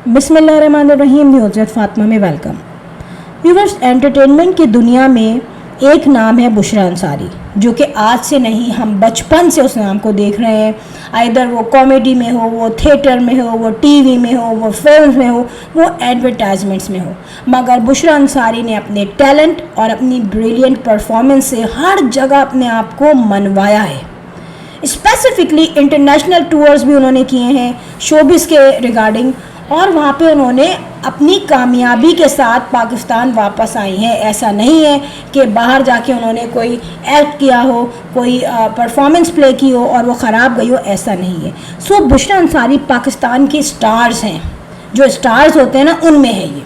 बिस्मिल्लाहिर्रहमानिर्रहीम। न्यूज़ फातिमा में welcome. Viewers, entertainment की दुनिया में एक नाम है बुशरा अंसारी, जो कि आज से नहीं, हम बचपन से उस नाम को देख रहे हैं। आइदर वो कॉमेडी में हो, वो थिएटर में हो, वो टीवी में हो, वो फिल्म में हो, वो एडवर्टाइजमेंट्स में हो, मगर बुशरा अंसारी ने अपने टैलेंट और अपनी ब्रिलियंट परफॉर्मेंस से हर जगह अपने आप को मनवाया है। स्पेसिफिकली इंटरनेशनल टूर्स भी उन्होंने किए हैं शोबिस के रिगार्डिंग, और वहाँ पे उन्होंने अपनी कामयाबी के साथ पाकिस्तान वापस आई हैं। ऐसा नहीं है कि बाहर जाके उन्होंने कोई एक्ट किया हो, कोई परफॉर्मेंस प्ले की हो और वो ख़राब गई हो, ऐसा नहीं है। सो बुशरा अंसारी पाकिस्तान के स्टार्स हैं, जो स्टार्स होते हैं ना, उनमें है ये।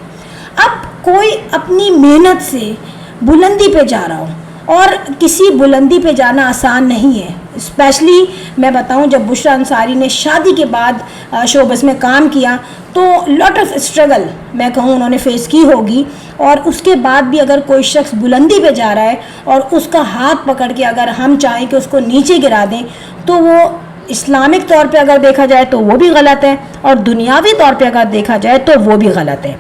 अब कोई अपनी मेहनत से बुलंदी पे जा रहा हो, और किसी बुलंदी पे जाना आसान नहीं है। स्पेशली मैं बताऊं, जब बुशरा अंसारी ने शादी के बाद शोबिस में काम किया तो लॉट ऑफ स्ट्रगल मैं कहूं उन्होंने फेस की होगी, और उसके बाद भी अगर कोई शख्स बुलंदी पे जा रहा है और उसका हाथ पकड़ के अगर हम चाहें कि उसको नीचे गिरा दें, तो वो इस्लामिक तौर पे अगर देखा जाए तो वो भी गलत है, और दुनियावी तौर पे अगर देखा जाए तो वो भी गलत है।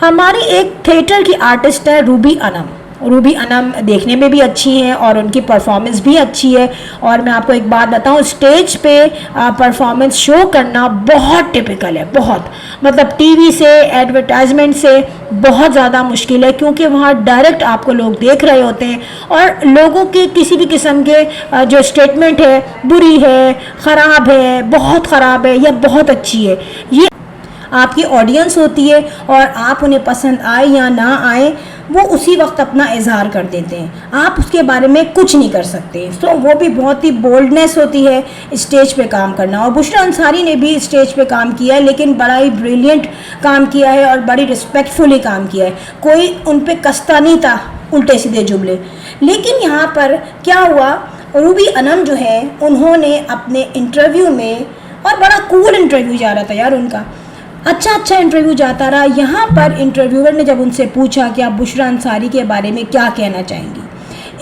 हमारी एक थिएटर की आर्टिस्ट है रूबी अनम। रूबी अनम देखने में भी अच्छी हैं और उनकी परफॉर्मेंस भी अच्छी है। और मैं आपको एक बात बताऊं, स्टेज पे परफॉर्मेंस शो करना बहुत टिपिकल है, बहुत, मतलब टीवी से, एडवर्टाइजमेंट से बहुत ज़्यादा मुश्किल है, क्योंकि वहाँ डायरेक्ट आपको लोग देख रहे होते हैं और लोगों के किसी भी किस्म के जो स्टेटमेंट है, बुरी है, ख़राब है, बहुत ख़राब है या बहुत अच्छी है, ये आपकी ऑडियंस होती है, और आप उन्हें पसंद आए या ना आए, वो उसी वक्त अपना इजहार कर देते हैं। आप उसके बारे में कुछ नहीं कर सकते। सो वो भी बहुत ही बोल्डनेस होती है स्टेज पे काम करना, और बुशरा अंसारी ने भी स्टेज पे काम किया है, लेकिन बड़ा ही ब्रिलियंट काम किया है और बड़ी रिस्पेक्टफुली काम किया है। कोई उन पे कसता नहीं था उल्टे सीधे जुमले। लेकिन यहाँ पर क्या हुआ, रूबी अनम जो है, उन्होंने अपने इंटरव्यू में, और बड़ा कूल इंटरव्यू जा रहा था यार उनका, अच्छा इंटरव्यू जाता रहा। यहाँ पर इंटरव्यूअर ने जब उनसे पूछा कि आप बुशरा अंसारी के बारे में क्या कहना चाहेंगी,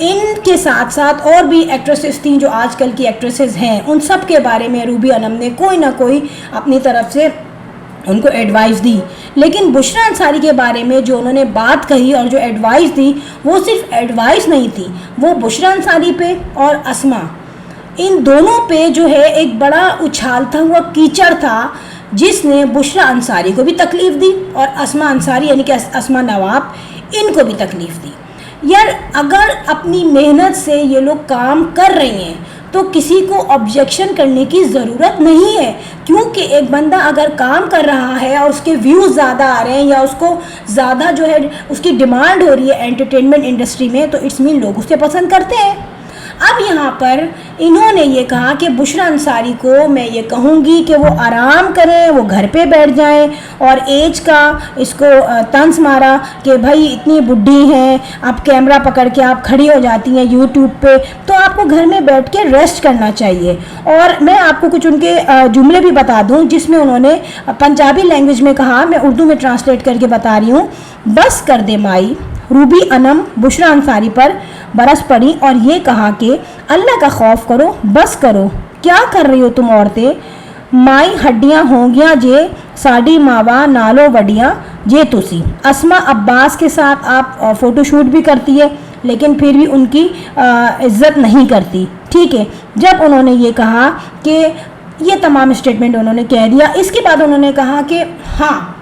इनके साथ साथ और भी एक्ट्रेसेस थी जो आजकल की एक्ट्रेसेस हैं, उन सब के बारे में रूबी अनम ने कोई ना कोई अपनी तरफ से उनको एडवाइस दी। लेकिन बुशरा अंसारी के बारे में जो उन्होंने बात कही और जो एडवाइस दी, वो सिर्फ एडवाइस नहीं थी, वो बुशरा अंसारी पे और अस्मा, इन दोनों पे जो है एक बड़ा उछालता हुआ कीचड़ था, जिसने बुशरा अंसारी को भी तकलीफ़ दी और अस्मा अंसारी यानी कि अस्मा नवाब, इनको भी तकलीफ़ दी। यार, अगर अपनी मेहनत से ये लोग काम कर रही हैं तो किसी को ऑब्जेक्शन करने की ज़रूरत नहीं है, क्योंकि एक बंदा अगर काम कर रहा है और उसके व्यूज़ ज़्यादा आ रहे हैं या उसको ज़्यादा जो है उसकी डिमांड हो रही है एंटरटेनमेंट इंडस्ट्री में, तो इट्स मीन लोग उसे पसंद करते हैं। अब यहाँ पर इन्होंने ये कहा कि बुशरा अंसारी को मैं ये कहूँगी कि वो आराम करें, वो घर पे बैठ जाएं, और एज का इसको तंज मारा कि भाई इतनी बुढ़ी हैं, आप कैमरा पकड़ के आप खड़ी हो जाती हैं यूट्यूब पे, तो आपको घर में बैठ के रेस्ट करना चाहिए। और मैं आपको कुछ उनके जुमले भी बता दूँ, जिसमें उन्होंने पंजाबी लैंग्वेज में कहा, मैं उर्दू में ट्रांसलेट करके बता रही हूँ। बस कर दे माई, रूबी अनम बुशरा अंसारी पर बरस पड़ी और ये कहा कि अल्लाह का खौफ करो, बस करो, क्या कर रही हो तुम औरतें, माई हड्डियाँ होंगियाँ जे साड़ी मावा नालो वडियाँ जे तुसी। अस्मा अब्बास के साथ आप फ़ोटोशूट भी करती है, लेकिन फिर भी उनकी इज़्ज़त नहीं करती, ठीक है। जब उन्होंने ये कहा कि ये तमाम स्टेटमेंट उन्होंने कह दिया, इसके बाद उन्होंने कहा कि हाँ,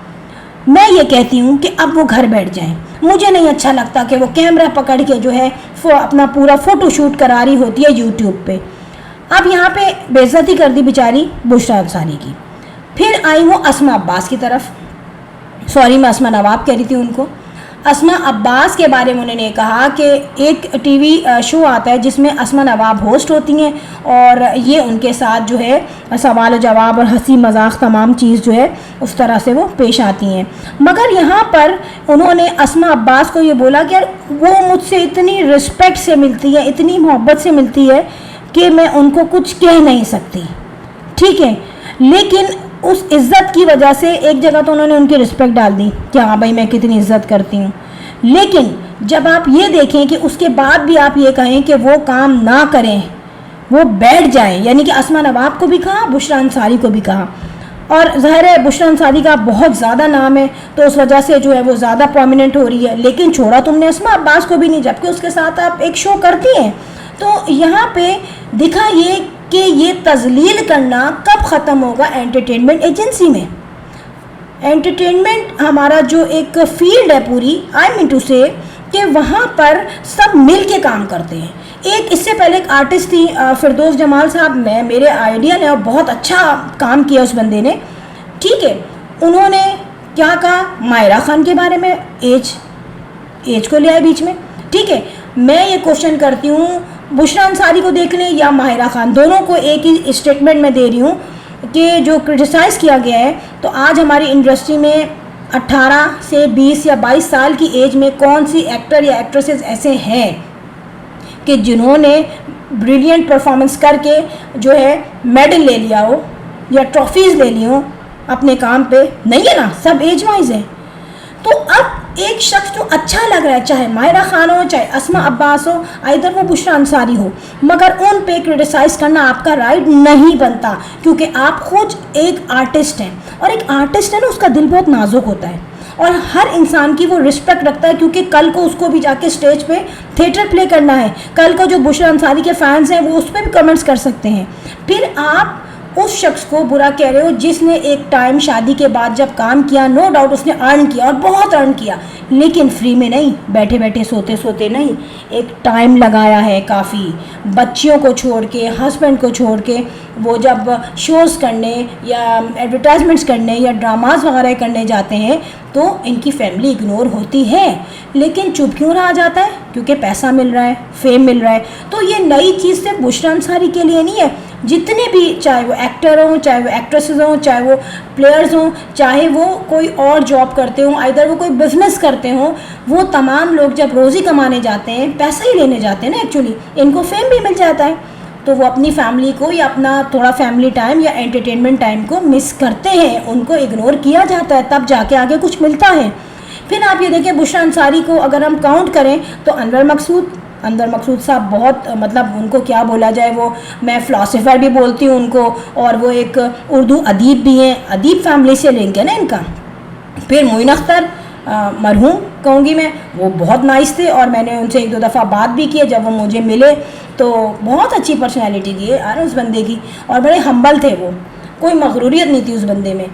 मैं ये कहती हूँ कि अब वो घर बैठ जाएं। मुझे नहीं अच्छा लगता कि वो कैमरा पकड़ के जो है अपना पूरा फ़ोटो शूट करा रही होती है यूट्यूब पे। अब यहाँ पे बेइज्जती कर दी बेचारी बुशरा अंसारी की। फिर आई वो अस्मा अब्बास की तरफ, सॉरी मैं अस्मा नवाब कह रही थी उनको। अस्मा अब्बास के बारे में उन्होंने कहा कि एक टीवी शो आता है जिसमें अस्मा नवाब होस्ट होती हैं, और ये उनके साथ जो है सवाल जवाब और हंसी मजाक तमाम चीज़ जो है उस तरह से वो पेश आती हैं। मगर यहाँ पर उन्होंने अस्मा अब्बास को ये बोला कि यार वो मुझसे इतनी रिस्पेक्ट से मिलती है, इतनी मोहब्बत से मिलती है कि मैं उनको कुछ कह नहीं सकती, ठीक है। लेकिन उस इज़्ज़त की वजह से एक जगह तो उन्होंने उनकी रिस्पेक्ट डाल दी कि हाँ भाई मैं कितनी इज़्ज़त करती हूँ, लेकिन जब आप ये देखें कि उसके बाद भी आप ये कहें कि वो काम ना करें, वो बैठ जाएं, यानी कि अस्मा नवाब को भी कहा, बुशरा अंसारी को भी कहा, और ज़ाहिर है बुशरा अंसारी का बहुत ज़्यादा नाम है तो उस वजह से जो है वो ज़्यादा प्रोमिनेंट हो रही है, लेकिन छोड़ा तुमने अस्मा अब्बास को भी नहीं, जबकि उसके साथ आप एक शो करती हैं। तो यहाँ पे दिखा ये कि ये तजलील करना कब ख़त्म होगा एंटरटेनमेंट एजेंसी में। एंटरटेनमेंट हमारा जो एक फील्ड है पूरी, आई मीन टू से कि वहाँ पर सब मिल के काम करते हैं। एक इससे पहले एक आर्टिस्ट थी फिरदौस जमाल साहब, मेरे आइडिया ने और बहुत अच्छा काम किया उस बंदे ने, ठीक है। उन्होंने क्या कहा मायरा खान के बारे में, एज को ले आए बीच में, ठीक है। मैं ये क्वेश्चन करती हूँ बुशरा अंसारी को देख लें या माहिरा खान, दोनों को एक ही स्टेटमेंट में दे रही हूँ कि जो क्रिटिसाइज़ किया गया है, तो आज हमारी इंडस्ट्री में 18 से 20 या 22 साल की एज में कौन सी एक्टर या एक्ट्रेसेस ऐसे हैं कि जिन्होंने ब्रिलियंट परफॉर्मेंस करके जो है मेडल ले लिया हो या ट्रॉफीज़ ले ली हो अपने काम पे, नहीं है ना, सब एज वाइज है। तो अब एक शख्स जो अच्छा लग रहा है, चाहे मायरा खान हो, चाहे अस्मा अब्बास हो, इधर वो बुशरा अंसारी हो, मगर उन पे क्रिटिसाइज़ करना आपका राइट नहीं बनता, क्योंकि आप खुद एक आर्टिस्ट हैं, और एक आर्टिस्ट है ना उसका दिल बहुत नाजुक होता है और हर इंसान की वो रिस्पेक्ट रखता है, क्योंकि कल को उसको भी जाके स्टेज पे थिएटर प्ले करना है, कल को जो बुशरा अंसारी के फैंस हैं वो उस पर भी कमेंट्स कर सकते हैं। फिर आप उस शख्स को बुरा कह रहे हो जिसने एक टाइम शादी के बाद जब काम किया, नो डाउट उसने अर्न किया और बहुत अर्न किया, लेकिन फ्री में नहीं, बैठे बैठे सोते सोते नहीं, एक टाइम लगाया है काफ़ी, बच्चियों को छोड़ के, हस्बैंड को छोड़ के वो जब शोज़ करने या एडवर्टाइजमेंट्स करने या ड्रामाज वगैरह करने जाते हैं तो इनकी फैमिली इग्नोर होती है, लेकिन चुप क्यों रहा जाता है? क्योंकि पैसा मिल रहा है, फेम मिल रहा है। तो ये नई चीज़ सिर्फ बुशरा अंसारी के लिए नहीं है, जितने भी, चाहे वो एक्टर हों, चाहे वो एक्ट्रेसेस हों, चाहे वो प्लेयर्स हों, चाहे वो कोई और जॉब करते हों, आइदर वो कोई बिजनेस करते हों, वो तमाम लोग जब रोज़ी कमाने जाते हैं, पैसा ही लेने जाते हैं ना एक्चुअली, इनको फेम भी मिल जाता है, तो वो अपनी फैमिली को या अपना थोड़ा फैमिली टाइम या एंटरटेनमेंट टाइम को मिस करते हैं, उनको इग्नोर किया जाता है, तब जाके आगे कुछ मिलता है। फिर आप ये देखें बुशरा अंसारी को अगर हम काउंट करें तो अनवर मकसूद साहब बहुत, मतलब उनको क्या बोला जाए, वो मैं फ़िलासफ़र भी बोलती हूँ उनको, और वो एक उर्दू अदीब भी हैं, अदीब फैमिली से लिंक है ना इनका। फिर मोइन अख्तर मरहूम कहूँगी मैं, वो बहुत नाइस थे और मैंने उनसे 1-2 दफ़ा बात भी की है, जब वो मुझे मिले तो बहुत अच्छी पर्सनैलिटी थी यार उस बंदे की, और बड़े हम्बल थे वो, कोई मगरूरियत नहीं थी उस बंदे में।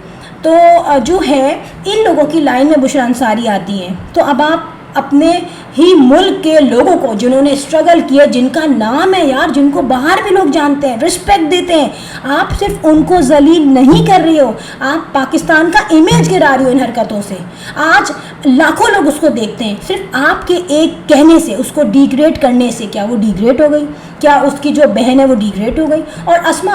तो जो है इन लोगों की लाइन में बुशरा अंसारी आती हैं। तो अब आप अपने ही मुल्क के लोगों को जिन्होंने स्ट्रगल किया, जिनका नाम है यार, जिनको बाहर भी लोग जानते हैं, रिस्पेक्ट देते हैं, आप सिर्फ उनको जलील नहीं कर रही हो, आप पाकिस्तान का इमेज गिरा रही हो इन हरकतों से। आज लाखों लोग उसको देखते हैं, सिर्फ आपके एक कहने से, उसको डिग्रेड करने से, क्या वो डिग्रेड हो गई? क्या उसकी जो बहन है वो डिग्रेड हो गई? और अस्मा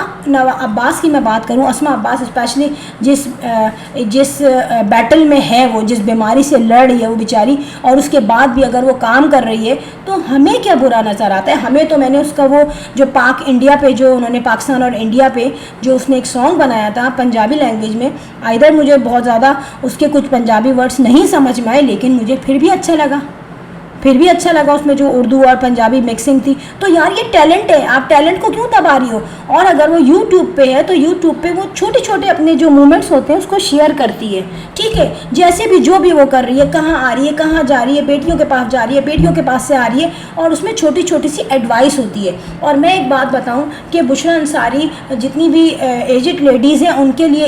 अब्बास की मैं बात करूं, अस्मा अब्बास स्पेशली जिस बैटल में है, वो जिस बीमारी से लड़ रही है वो बेचारी, और उसके बाद भी अगर वो काम कर रही है तो हमें क्या बुरा नज़र आता है? हमें तो, मैंने उसका वो जो पाक इंडिया पे, जो उन्होंने पाकिस्तान और इंडिया पे जो उसने एक सॉन्ग बनाया था पंजाबी लैंग्वेज में, आइदर मुझे बहुत ज़्यादा उसके कुछ पंजाबी वर्ड्स नहीं समझ में आए, लेकिन मुझे फिर भी अच्छा लगा, उसमें जो उर्दू और पंजाबी मिक्सिंग थी। तो यार ये टैलेंट है, आप टैलेंट को क्यों दबा रही हो? और अगर वो यूट्यूब पे है तो यूट्यूब पे वो छोटे छोटे अपने जो मूवमेंट्स होते हैं उसको शेयर करती है, ठीक है, जैसे भी जो भी वो कर रही है, कहाँ आ रही है, कहाँ जा रही है, बेटियों के पास जा रही है, बेटियों के पास से आ रही है, और उसमें छोटी छोटी सी एडवाइस होती है। और मैं एक बात बताऊँ कि बुशरा अंसारी जितनी भी एजड लेडीज़ हैं उनके लिए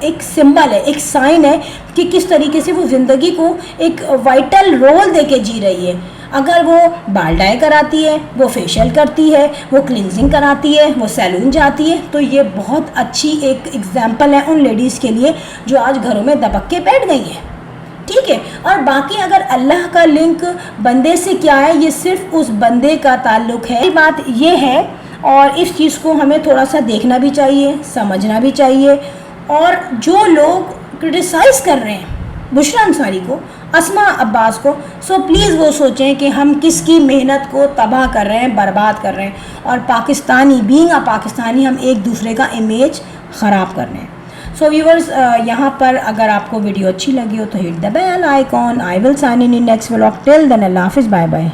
एक सिंबल है, एक साइन है कि किस तरीके से वो ज़िंदगी को एक वाइटल रोल दे के जी रही है। अगर वो बाल डाई कराती है, वो फेशियल करती है, वो क्लिनजिंग कराती है, वो सैलून जाती है, तो ये बहुत अच्छी एक एग्जाम्पल है उन लेडीज़ के लिए जो आज घरों में दबक के बैठ गई हैं, ठीक है। और बाकी अगर अल्लाह का लिंक बंदे से क्या है, ये सिर्फ उस बंदे का ताल्लुक़ है, बात ये है। और इस चीज़ को हमें थोड़ा सा देखना भी चाहिए, समझना भी चाहिए। और जो लोग क्रिटिसाइज़ कर रहे हैं बुशरा अंसारी को, अस्मा अब्बास को, सो प्लीज़ वो सोचें कि हम किसकी मेहनत को तबाह कर रहे हैं, बर्बाद कर रहे हैं, और पाकिस्तानी बीइंग अ पाकिस्तानी हम एक दूसरे का इमेज ख़राब कर रहे हैं। सो व्यूअर्स, यहाँ पर अगर आपको वीडियो अच्छी लगी हो तो hit the bell icon. I will sign in next vlog. Till then अल्लाह हाफिज़, बाय बाय।